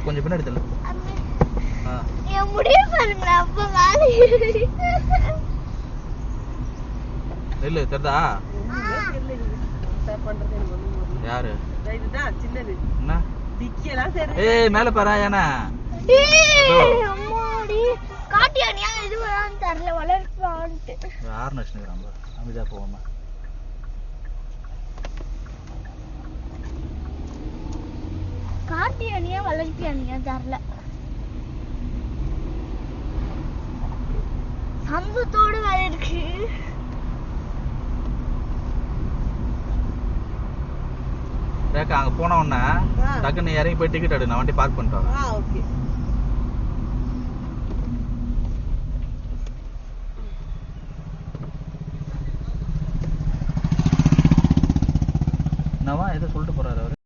கொஞ்சம் பின்னாடி தள்ளு. என் முடிய பாருங்க அப்ப மேலே இல்ல தெரிதா யாரு என்ன ஏய் மேல பாரு ஏனா அம்மாடி காட்டியானியா இது வேணாம் தெரியல வளர்ப்பான்ட்டு யார் நஷ்டங்கறாங்க அமைதியா போவோமா காட்டியானியா வளர்ப்பியானியா தெரியல சம்பத்தோடு வளர்க்கு ரேக்கா அங்க போன உடனே டக்குன்னு இறங்கி போய் டிக்கெட் எடு நான் வண்டி பார்க் பண்ணிட்டேன் ஓகே என்னவா ஏதோ சொல்லிட்டு போறாரு அவரு